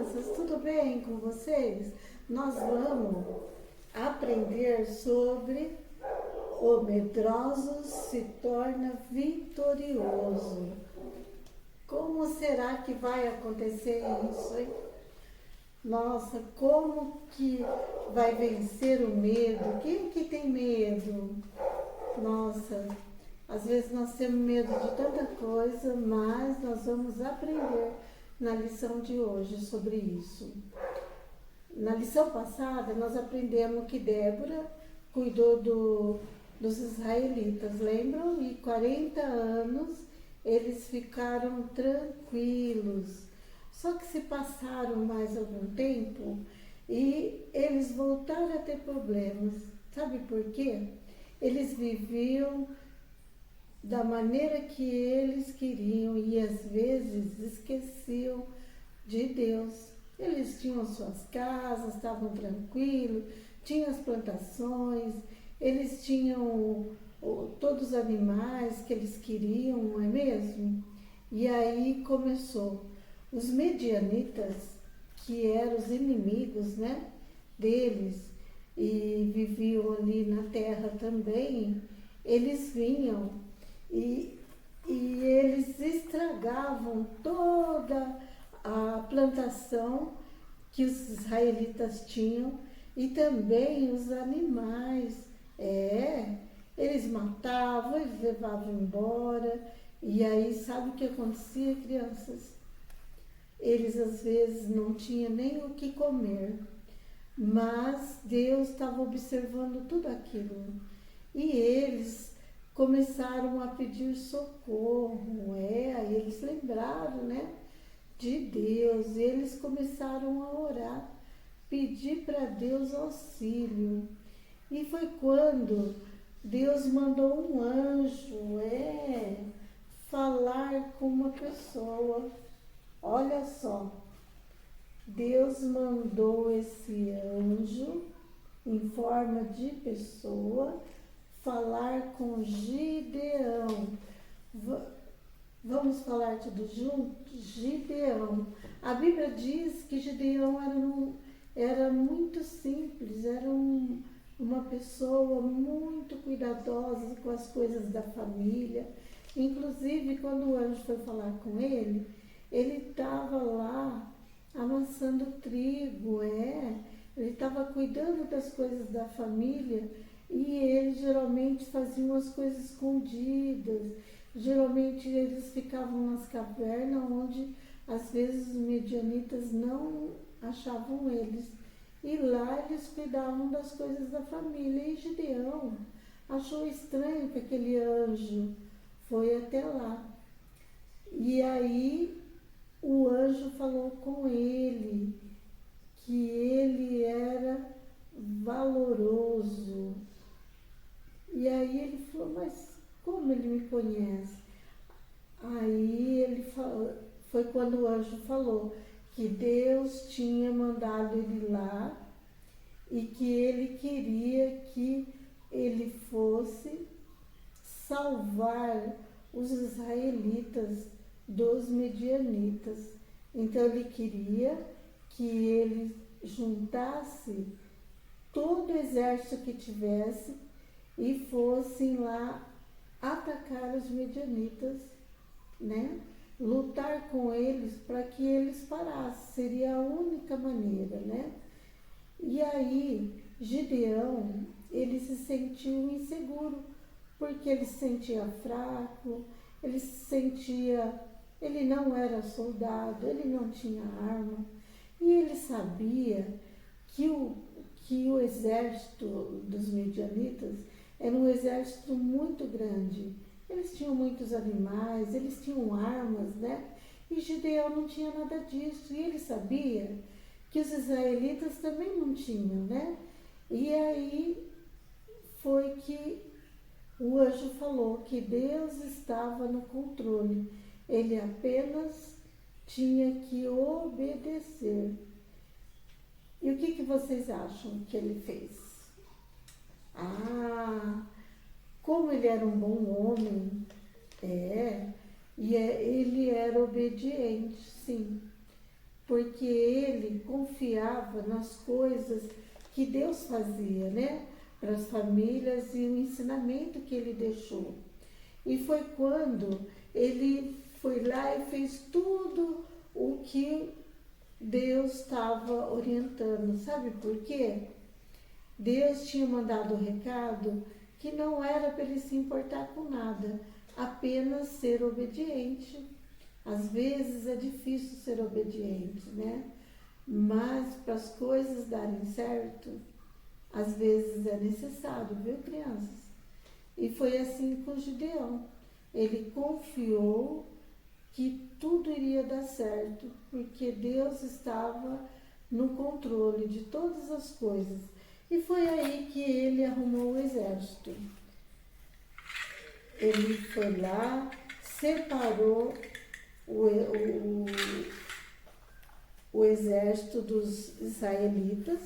crianças, tudo bem com vocês? Nós vamos aprender sobre o medroso se torna vitorioso. Como será que vai acontecer isso, hein? Nossa, como que vai vencer o medo? Quem que tem medo? Nossa, às vezes nós temos medo de tanta coisa, mas nós vamos aprender na lição de hoje sobre isso. Na lição passada, nós aprendemos que Débora cuidou dos israelitas, lembram? E 40 anos eles ficaram tranquilos. Só que se passaram mais algum tempo e eles voltaram a ter problemas. Sabe por quê? Eles viviam da maneira que eles queriam e às vezes esqueciam de Deus. Eles tinham suas casas, estavam tranquilos, tinham as plantações, eles tinham todos os animais que eles queriam, não é mesmo? E aí começou. Os medianitas, que eram os inimigos, né, deles, e viviam ali na terra também, eles vinham e eles estragavam toda a plantação que os israelitas tinham e também os animais. Eles matavam, eles levavam embora. E aí, sabe o que acontecia, crianças? Eles às vezes não tinham nem o que comer, mas Deus estava observando tudo aquilo. E eles começaram a pedir socorro, aí eles lembraram, né, de Deus, eles começaram a orar, pedir para Deus auxílio. E foi quando Deus mandou um anjo, falar com uma pessoa. Olha só, Deus mandou esse anjo em forma de pessoa falar com Gideão. Vamos falar tudo junto? Gideão. A Bíblia diz que Gideão era muito simples, era uma pessoa muito cuidadosa com as coisas da família. Inclusive, quando o anjo foi falar com ele estava lá amassando trigo, ele estava cuidando das coisas da família e eles geralmente faziam as coisas escondidas. Geralmente eles ficavam nas cavernas onde às vezes os medianitas não achavam eles. E lá eles cuidavam das coisas da família. E Gideão achou estranho que aquele anjo foi até lá. E aí o anjo falou com ele que ele era valoroso. E aí ele falou, mas como ele me conhece? Aí ele falou, foi quando o anjo falou que Deus tinha mandado ele lá e que ele queria que ele fosse salvar os israelitas dos medianitas. Então ele queria que ele juntasse todo o exército que tivesse e fossem lá atacar os medianitas, né? Lutar com eles para que eles parassem, seria a única maneira, né? E aí Gideão, ele se sentiu inseguro, porque ele se sentia fraco, ele não era soldado, ele não tinha arma, e ele sabia que o exército dos medianitas era um exército muito grande. Eles tinham muitos animais, eles tinham armas, né? E Gideão não tinha nada disso. E ele sabia que os israelitas também não tinham, né? E aí foi que o anjo falou que Deus estava no controle. Ele apenas tinha que obedecer. E o que vocês acham que ele fez? Como ele era um bom homem, ele era obediente, sim. porque ele confiava nas coisas que Deus fazia, né? Para as famílias e o ensinamento que ele deixou. E foi quando ele foi lá e fez tudo o que Deus estava orientando. Sabe por quê? Deus tinha mandado o recado que não era para ele se importar com nada, apenas ser obediente. Às vezes é difícil ser obediente, né? Mas para as coisas darem certo, às vezes é necessário, viu, crianças? E foi assim com Gideão. Ele confiou que tudo iria dar certo, porque Deus estava no controle de todas as coisas. E foi aí que ele arrumou o exército. Ele foi lá, separou o exército dos israelitas,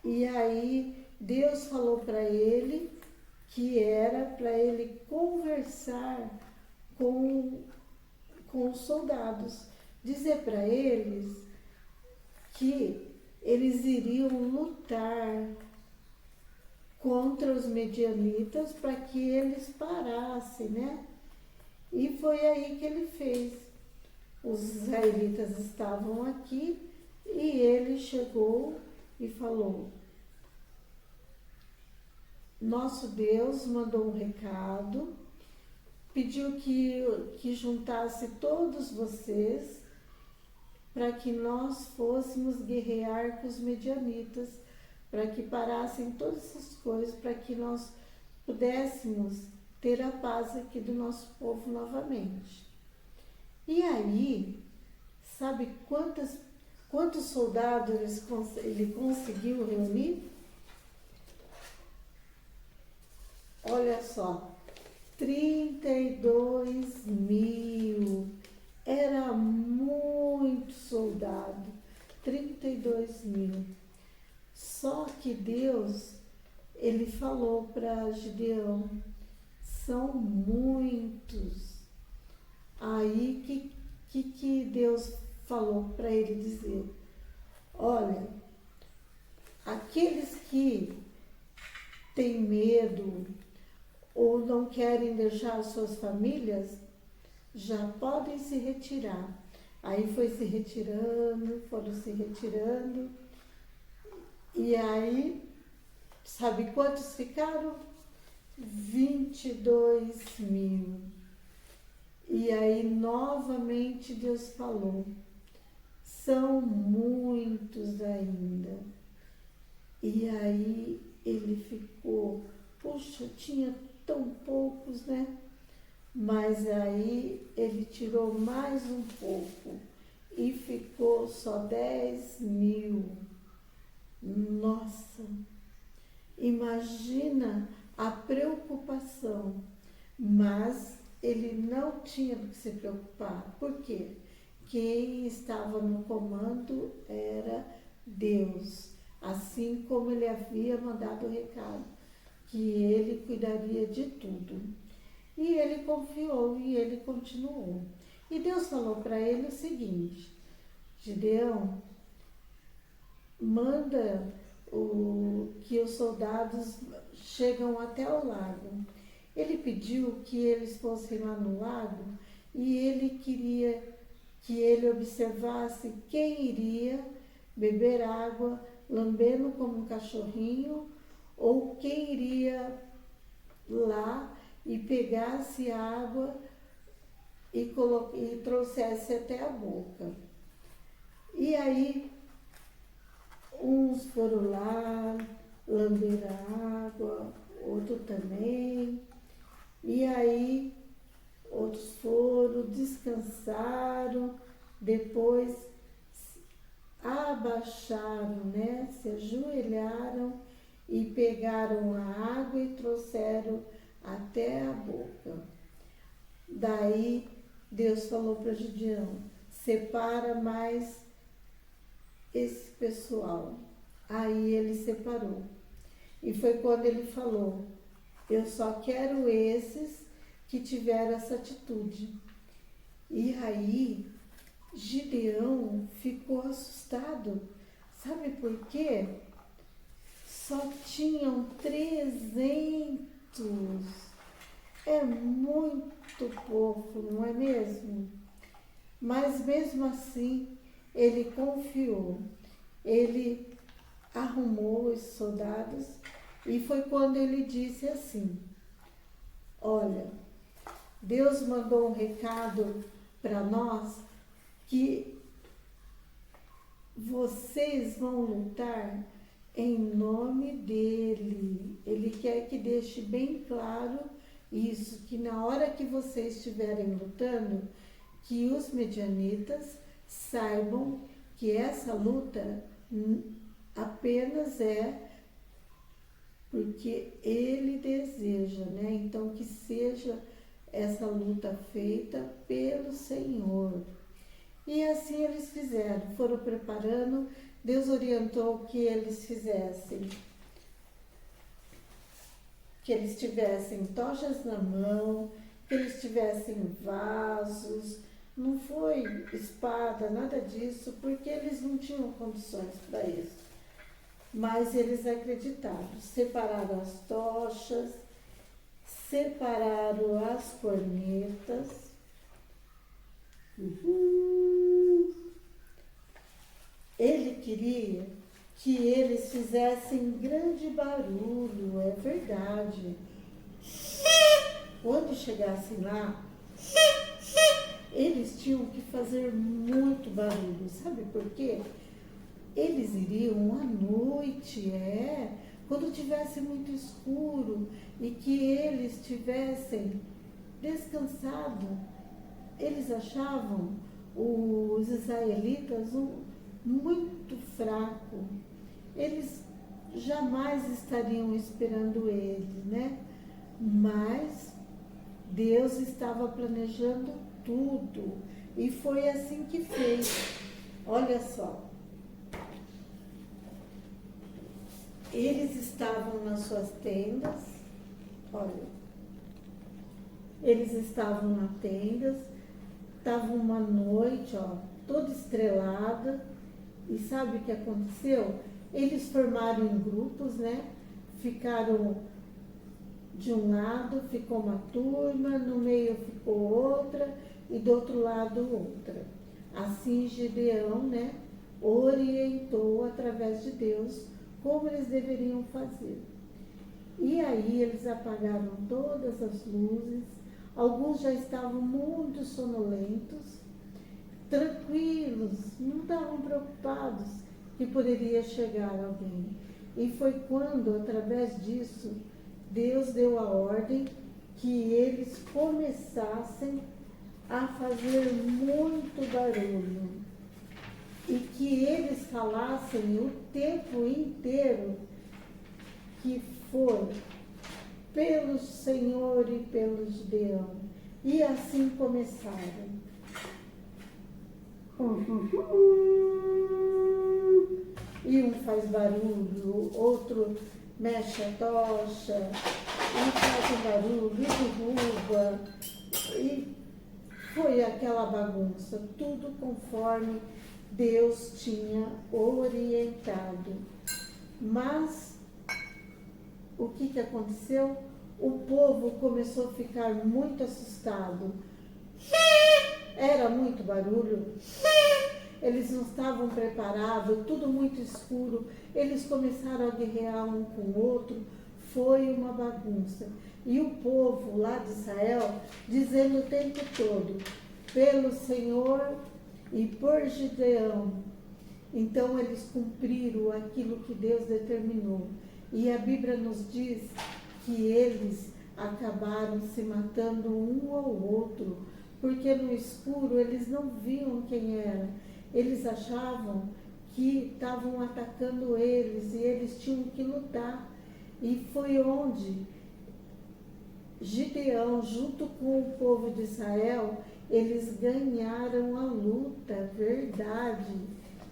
e aí Deus falou para ele que era para ele conversar com os soldados, dizer para eles que eles iriam lutar contra os medianitas para que eles parassem, né? E foi aí que ele fez. Os israelitas estavam aqui e ele chegou e falou: nosso Deus mandou um recado, pediu que juntasse todos vocês para que nós fôssemos guerrear com os medianitas, para que parassem todas essas coisas, para que nós pudéssemos ter a paz aqui do nosso povo novamente. E aí, sabe quantos soldados ele conseguiu reunir? Olha só, 32.000. Era muito soldado, 32.000. Só que Deus, ele falou para Gideão: são muitos. Aí que Deus falou para ele dizer: olha, aqueles que têm medo ou não querem deixar suas famílias, já podem se retirar. Aí foi se retirando, foram se retirando. E aí, sabe quantos ficaram? 22.000. E aí, novamente, Deus falou: são muitos ainda. E aí, ele ficou, poxa, tinha tão poucos, né? Mas aí, ele tirou mais um pouco e ficou só 10.000. Nossa, imagina a preocupação, mas ele não tinha do que se preocupar. Por quê? Quem estava no comando era Deus, assim como ele havia mandado o recado, que ele cuidaria de tudo. E ele confiou e ele continuou. E Deus falou para ele o seguinte: Gideão, manda que os soldados chegam até o lago. Ele pediu que eles fossem lá no lago e ele queria que ele observasse quem iria beber água lambendo como um cachorrinho, ou quem iria lá e pegasse água e trouxesse até a boca. E aí uns foram lá, lamberam a água, outro também. E aí, outros foram, descansaram, depois abaixaram, né? Se ajoelharam e pegaram a água e trouxeram até a boca. Daí, Deus falou para Gideão: separa mais esse pessoal. Aí ele separou. E foi quando ele falou: eu só quero esses que tiveram essa atitude. E aí Gideão ficou assustado. Sabe por quê? Só tinham 300. É muito pouco, não é mesmo? Mas mesmo assim, ele confiou. Ele arrumou os soldados e foi quando ele disse assim: olha, Deus mandou um recado para nós que vocês vão lutar em nome dele. Ele quer que deixe bem claro isso, que na hora que vocês estiverem lutando, que os medianitas saibam que essa luta apenas é porque ele deseja, né? Então que seja essa luta feita pelo Senhor. E assim eles fizeram, foram preparando, Deus orientou que eles fizessem, que eles tivessem tochas na mão, que eles tivessem vasos, não foi espada, nada disso, porque eles não tinham condições para isso. Mas eles acreditaram, separaram as tochas, separaram as cornetas. Ele queria que eles fizessem grande barulho, é verdade. Quando chegassem lá, eles tinham que fazer muito barulho. Sabe por quê? Eles iriam à noite, quando tivesse muito escuro e que eles tivessem descansado. Eles achavam os israelitas muito fracos. Eles jamais estariam esperando eles, né? Mas Deus estava planejando tudo e foi assim que fez. Olha só. Eles estavam nas suas tendas, olha, eles estavam nas tendas, estava uma noite, toda estrelada, e sabe o que aconteceu? Eles formaram em grupos, né? Ficaram de um lado, ficou uma turma, no meio ficou outra, e do outro lado outra. Assim Gideão, né, orientou através de Deus como eles deveriam fazer. E aí eles apagaram todas as luzes, alguns já estavam muito sonolentos, tranquilos, não estavam preocupados que poderia chegar alguém. E foi quando, através disso, Deus deu a ordem que eles começassem a fazer muito barulho. E que eles falassem o tempo inteiro que foi pelo Senhor e pelo Gideão. E assim começaram. E um faz barulho, outro mexe a tocha, um faz um barulho, e derruba. E foi aquela bagunça, tudo conforme Deus tinha orientado. Mas o que aconteceu? O povo começou a ficar muito assustado. Era muito barulho. Eles não estavam preparados, tudo muito escuro. Eles começaram a guerrear um com o outro. Foi uma bagunça. E o povo lá de Israel dizendo o tempo todo: pelo Senhor e por Gideão. Então eles cumpriram aquilo que Deus determinou. E a Bíblia nos diz que eles acabaram se matando um ao outro, porque no escuro eles não viam quem era. Eles achavam que estavam atacando eles e eles tinham que lutar. E foi onde Gideão, junto com o povo de Israel, eles ganharam a luta, verdade.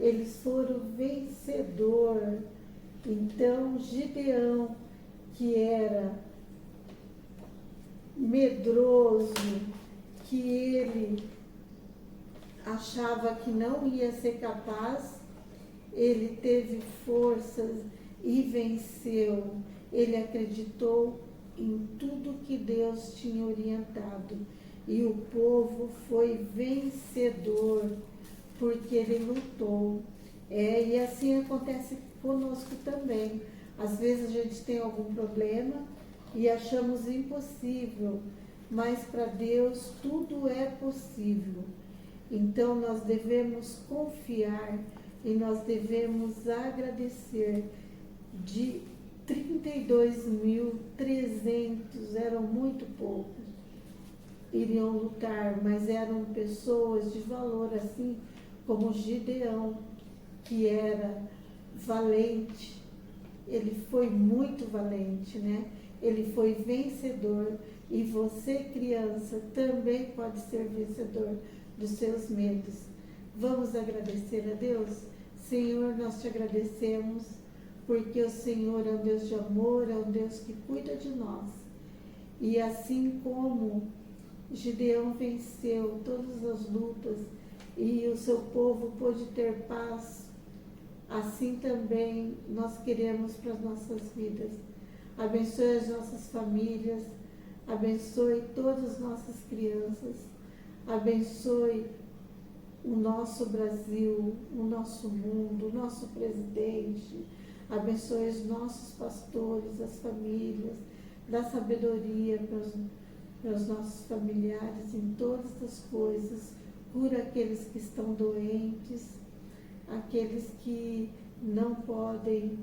Eles foram vencedor. Então, Gideão, que era medroso, que ele achava que não ia ser capaz, ele teve forças e venceu. Ele acreditou em tudo que Deus tinha orientado. E o povo foi vencedor, porque ele lutou. E assim acontece conosco também. Às vezes a gente tem algum problema e achamos impossível, mas para Deus tudo é possível. Então nós devemos confiar e nós devemos agradecer. De 32.300, eram muito poucos, iriam lutar, mas eram pessoas de valor, assim como Gideão, que era valente. Ele foi muito valente, né? Ele foi vencedor. E você, criança, também pode ser vencedor dos seus medos. Vamos agradecer a Deus? Senhor, nós te agradecemos, porque o Senhor é um Deus de amor, é um Deus que cuida de nós. E assim como Gideão venceu todas as lutas e o seu povo pôde ter paz, assim também nós queremos para as nossas vidas. Abençoe as nossas famílias, abençoe todas as nossas crianças, abençoe o nosso Brasil, o nosso mundo, o nosso presidente, abençoe os nossos pastores, as famílias, dá sabedoria para os nossos familiares em todas as coisas, cura aqueles que estão doentes, aqueles que não podem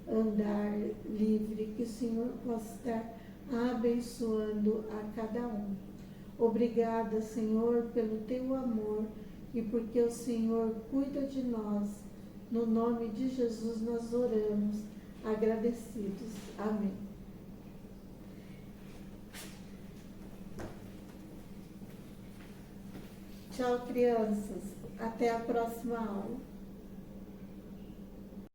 andar livre, que o Senhor possa estar abençoando a cada um. Obrigada, Senhor, pelo teu amor e porque o Senhor cuida de nós. No nome de Jesus nós oramos, agradecidos. Amém. Tchau, crianças. Até a próxima aula.